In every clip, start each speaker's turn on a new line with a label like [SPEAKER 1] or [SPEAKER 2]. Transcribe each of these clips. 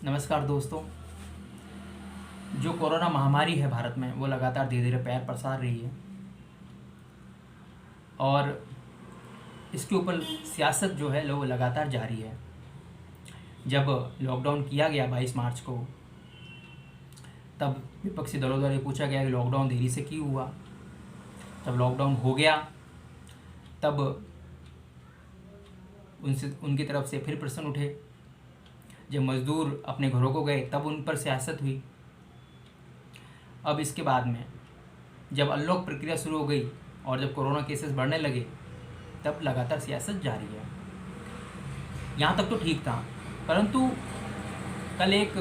[SPEAKER 1] नमस्कार दोस्तों। जो कोरोना महामारी है भारत में वो लगातार धीरे धीरे पैर पसार रही है और इसके ऊपर सियासत जो है वो लगातार जारी है। जब लॉकडाउन किया गया 22 मार्च को, तब विपक्षी दलों द्वारा पूछा गया कि लॉकडाउन देरी से क्यों हुआ। जब लॉकडाउन हो गया तब उनकी तरफ से फिर प्रश्न उठे। जब मज़दूर अपने घरों को गए तब उन पर सियासत हुई। अब इसके बाद में जब अनलॉक प्रक्रिया शुरू हो गई और जब कोरोना केसेस बढ़ने लगे तब लगातार सियासत जारी है। यहाँ तक तो ठीक था, परंतु कल एक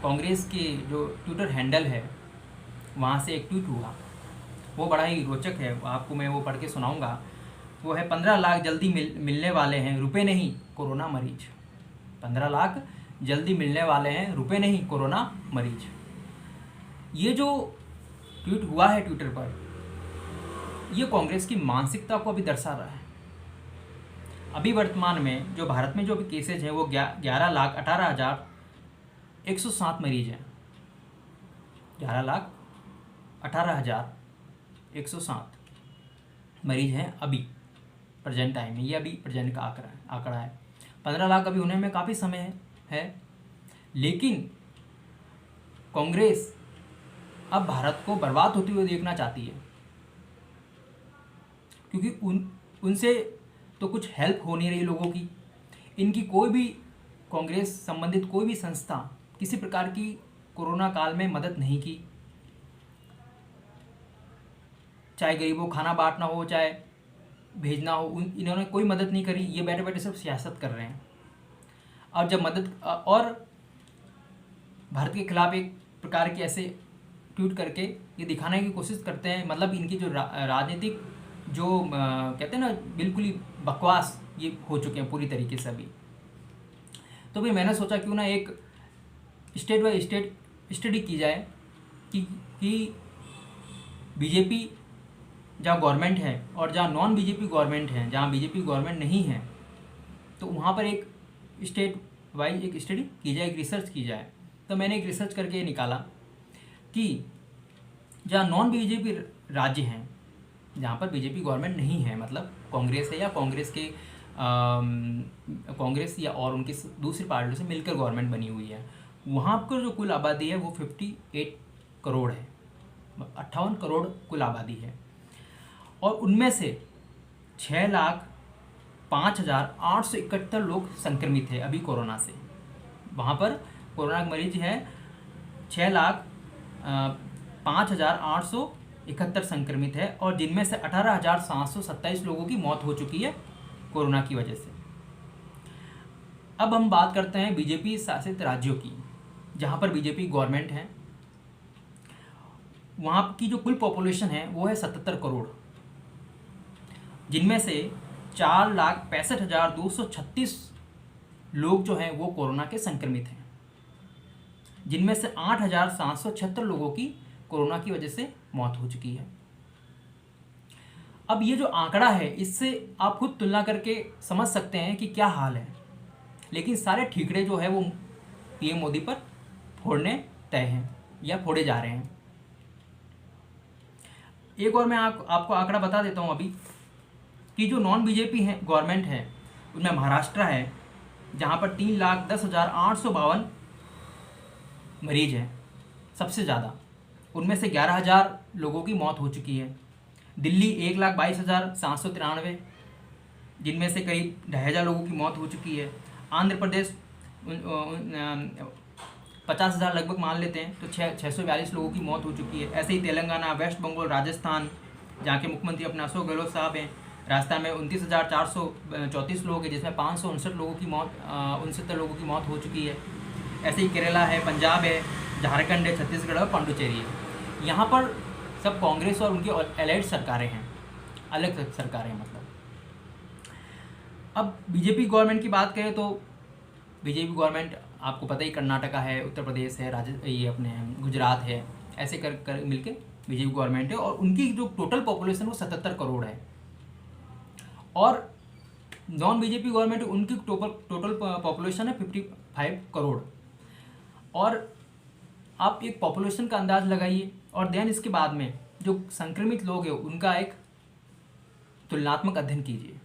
[SPEAKER 1] कांग्रेस के जो ट्विटर हैंडल है वहाँ से एक ट्वीट हुआ, वो बड़ा ही रोचक है। आपको मैं वो पढ़ के सुनाऊंगा। वो है 15 लाख जल्दी मिलने वाले हैं, रुपए नहीं कोरोना मरीज। 15 लाख जल्दी मिलने वाले हैं, रुपए नहीं कोरोना मरीज। ये जो ट्वीट हुआ है ट्विटर पर, ये कांग्रेस की मानसिकता को अभी दर्शा रहा है। अभी वर्तमान में जो भारत में जो भी केसेज हैं वो 11,18,107 मरीज हैं। 11,18,107 मरीज हैं अभी प्रेजेंट टाइम में। ये अभी प्रेजेंट का आंकड़ा है। 15 लाख अभी होने में काफ़ी समय है, लेकिन कांग्रेस अब भारत को बर्बाद होते हुए देखना चाहती है, क्योंकि उनसे तो कुछ हेल्प हो नहीं रही लोगों की। इनकी कोई भी कांग्रेस संबंधित कोई भी संस्था किसी प्रकार की कोरोना काल में मदद नहीं की। चाहे गरीबों को खाना बांटना हो, चाहे भेजना हो, इन्होंने कोई मदद नहीं करी। ये बैठे बैठे सब सियासत कर रहे हैं। और जब मदद और भारत के खिलाफ एक प्रकार के ऐसे ट्वीट करके ये दिखाने की कोशिश करते हैं, मतलब इनकी जो राजनीतिक जो कहते हैं ना, बिल्कुल ही बकवास ये हो चुके हैं पूरी तरीके से अभी। तो भाई मैंने सोचा क्यों ना एक स्टेट बाय स्टेट स्टडी की जाए कि बीजेपी जहाँ गवर्नमेंट है और जहाँ नॉन बीजेपी गवर्नमेंट है, जहाँ बीजेपी गवर्नमेंट नहीं है, तो वहाँ पर एक स्टेट वाइज एक स्टडी की जाए, एक रिसर्च की जाए। तो मैंने एक रिसर्च करके ये निकाला कि जहाँ नॉन बीजेपी राज्य हैं, जहाँ पर बीजेपी गवर्नमेंट नहीं है, मतलब कांग्रेस है या कांग्रेस या और उनकी दूसरी पार्टियों से मिलकर गवर्नमेंट बनी हुई है, वहाँ पर जो कुल आबादी है वो 58 करोड़ है। 58 करोड़ कुल आबादी है और उनमें से 6,05,871 लोग संक्रमित है अभी कोरोना से। वहाँ पर कोरोना के मरीज हैं 6,05,871 संक्रमित है और जिनमें से 18,727 लोगों की मौत हो चुकी है कोरोना की वजह से। अब हम बात करते हैं बीजेपी शासित राज्यों की, जहाँ पर बीजेपी गवर्नमेंट है। वहाँ की जो कुल पॉपुलेशन है वो है 77 करोड़, जिनमें से 4,65,236 लोग जो हैं वो कोरोना के संक्रमित हैं, जिनमें से 8,776 लोगों की कोरोना की वजह से मौत हो चुकी है। अब ये जो आंकड़ा है इससे आप खुद तुलना करके समझ सकते हैं कि क्या हाल है। लेकिन सारे ठीकरे जो है वो पीएम मोदी पर फोड़ने तय हैं या फोड़े जा रहे हैं। एक और मैं आपको आंकड़ा बता देता हूँ अभी कि जो नॉन बीजेपी है गवर्नमेंट है उनमें महाराष्ट्र है, जहाँ पर 3,10,852 मरीज हैं सबसे ज़्यादा। उनमें से 11,000 लोगों की मौत हो चुकी है। दिल्ली 1,22,793, जिनमें से करीब 2,500 लोगों की मौत हो चुकी है। आंध्र प्रदेश 50,000 लगभग मान लेते हैं, तो 642 लोगों की मौत हो चुकी है। ऐसे ही तेलंगाना, वेस्ट बंगाल, राजस्थान, जहाँ के मुख्यमंत्री अपने अशोक गहलोत साहब हैं, राजस्थान में 29,434 लोग हैं, जिसमें 559 लोगों की मौत 69 लोगों की मौत हो चुकी है। ऐसे ही केरला है, पंजाब है, झारखंड है, छत्तीसगढ़ और पांडुचेरी है। यहाँ पर सब कांग्रेस और उनकी एलाइड सरकारें हैं, अलग सरकारें हैं मतलब। अब बीजेपी गवर्नमेंट की बात करें तो बीजेपी गवर्नमेंट आपको पता ही, कर्नाटका है, उत्तर प्रदेश है, ये अपने गुजरात है, ऐसे कर मिलके बीजेपी गवर्नमेंट है। और उनकी जो टोटल पॉपुलेशन वो 77 करोड़ है। और नॉन बीजेपी गवर्नमेंट उनकी टोटल पॉपुलेशन है 5 करोड़। और आप एक पॉपुलेशन का अंदाज लगाइए और देन इसके बाद में जो संक्रमित लोग हैं उनका एक तुलनात्मक अध्ययन कीजिए।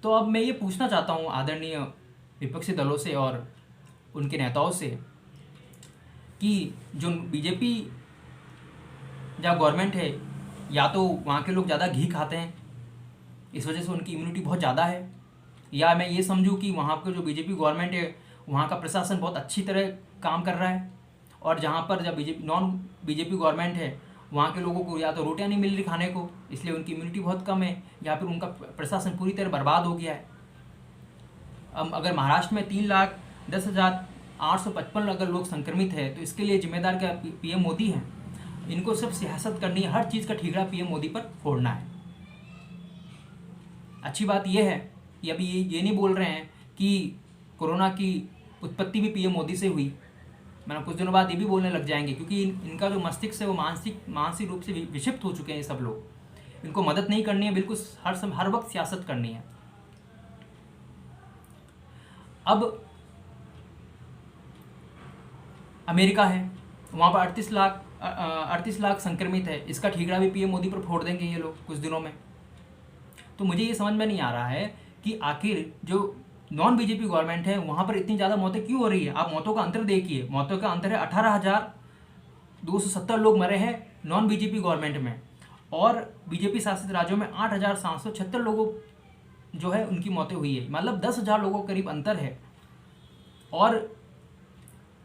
[SPEAKER 1] तो अब मैं ये पूछना चाहता हूँ आदरणीय विपक्षी दलों से और उनके नेताओं से कि जो बीजेपी जहाँ गवर्नमेंट है, या तो वहाँ के लोग ज़्यादा घी खाते हैं, इस वजह से उनकी इम्यूनिटी बहुत ज़्यादा है, या मैं ये समझूँ कि वहाँ पर जो बीजेपी गवर्नमेंट है वहाँ का प्रशासन बहुत अच्छी तरह काम कर रहा है, और जहाँ पर जब नॉन बीजेपी गवर्नमेंट है वहाँ के लोगों को या तो रोटियाँ नहीं मिल रही खाने को, इसलिए उनकी इम्यूनिटी बहुत कम है, या फिर उनका प्रशासन पूरी तरह बर्बाद हो गया है। अब अगर महाराष्ट्र में 3,10,855 अगर लोग संक्रमित है तो इसके लिए जिम्मेदार क्या पीएम मोदी हैं। इनको सिर्फ सियासत करनी है, हर चीज़ का ठीकरा पीएम मोदी पर फोड़ना है। अच्छी बात यह है कि अभी ये नहीं बोल रहे हैं कि कोरोना की उत्पत्ति भी पीएम मोदी से हुई, मतलब कुछ दिनों बाद ये भी बोलने लग जाएंगे, क्योंकि इनका जो मस्तिष्क है वो मानसिक रूप से विक्षिप्त हो चुके हैं सब लोग। इनको मदद नहीं करनी है, बिल्कुल हर वक्त सियासत करनी है। अब अमेरिका है, वहाँ पर 38 लाख संक्रमित है, इसका ठीकरा भी पीएम मोदी पर फोड़ देंगे ये लोग कुछ दिनों में। तो मुझे ये समझ में नहीं आ रहा है कि आखिर जो नॉन बीजेपी गवर्नमेंट है वहाँ पर इतनी ज़्यादा मौतें क्यों हो रही है। आप मौतों का अंतर देखिए, मौतों का अंतर है 18,270 लोग मरे हैं नॉन बीजेपी गवर्नमेंट में, और बीजेपी शासित राज्यों में 8,776 लोगों जो है उनकी मौतें हुई है, मतलब 10,000 लोगों के करीब अंतर है। और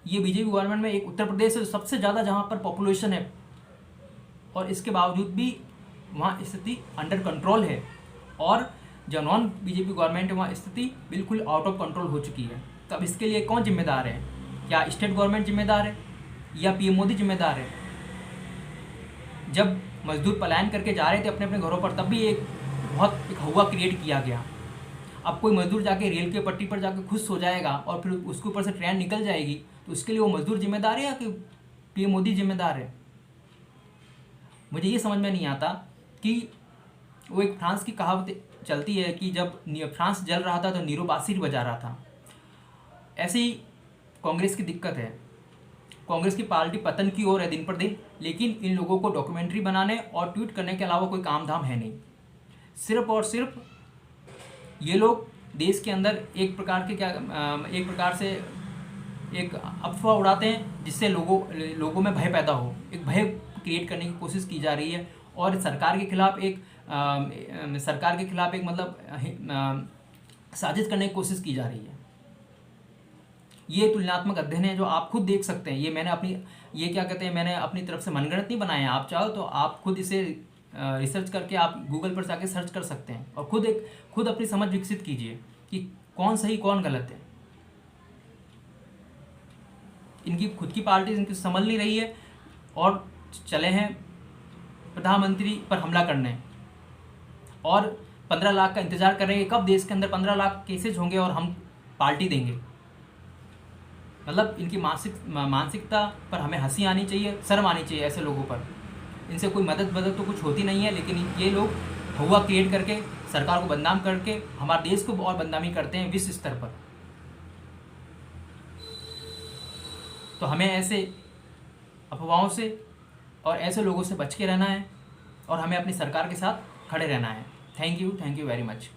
[SPEAKER 1] ये बीजेपी गवर्नमेंट में एक उत्तर प्रदेश है सबसे ज़्यादा जहाँ पर पॉपुलेशन है, और इसके बावजूद भी वहाँ स्थिति अंडर कंट्रोल है, और जो नॉन बीजेपी गवर्नमेंट है वहाँ स्थिति बिल्कुल आउट ऑफ कंट्रोल हो चुकी है। तो अब इसके लिए कौन जिम्मेदार है? क्या स्टेट गवर्नमेंट जिम्मेदार है या पीएम मोदी जिम्मेदार है? जब मजदूर पलायन करके जा रहे थे अपने अपने घरों पर, तब भी एक हवा क्रिएट किया गया। अब कोई मजदूर जाके रेल के पट्टी पर जाके खुश हो जाएगा और फिर उसके ऊपर से ट्रेन निकल जाएगी, तो उसके लिए वो मजदूर जिम्मेदार है या कि पीएम मोदी जिम्मेदार है? मुझे ये समझ में नहीं आता कि वो एक फ्रांस की कहावत चलती है कि जब फ्रांस जल रहा था तो नीरो बांसुरी बजा रहा था। ऐसे ही कांग्रेस की दिक्कत है, कांग्रेस की पार्टी पतन की ओर है दिन पर दिन, लेकिन इन लोगों को डॉक्यूमेंट्री बनाने और ट्वीट करने के अलावा कोई काम धाम है नहीं। सिर्फ और सिर्फ ये लोग देश के अंदर एक प्रकार से एक अफवाह उड़ाते हैं जिससे लोगों में भय पैदा हो, एक भय क्रिएट करने की कोशिश की जा रही है, और सरकार के खिलाफ एक मतलब साजिश करने की कोशिश की जा रही है। ये तुलनात्मक अध्ययन है जो आप खुद देख सकते हैं। ये मैंने अपनी तरफ से मनगढ़ंत नहीं बनाए हैं। आप चाहो तो आप खुद इसे रिसर्च करके आप गूगल पर जाके सर्च कर सकते हैं और खुद अपनी समझ विकसित कीजिए कि कौन सही कौन गलत है। इनकी खुद की पार्टी इनकी संभल नहीं रही है और चले हैं प्रधानमंत्री पर हमला करने, और 15 लाख का इंतजार करेंगे कब देश के अंदर 15 लाख केसेज होंगे और हम पार्टी देंगे। मतलब इनकी मानसिकता पर हमें हंसी आनी चाहिए, शर्म आनी चाहिए ऐसे लोगों पर। इनसे कोई मदद तो कुछ होती नहीं है, लेकिन ये लोग हवा क्रिएट करके सरकार को बदनाम करके हमारे देश को और बदनामी करते हैं विश्व स्तर पर। तो हमें ऐसे अफवाहों से और ऐसे लोगों से बच के रहना है, और हमें अपनी सरकार के साथ खड़े रहना है। Thank you very much.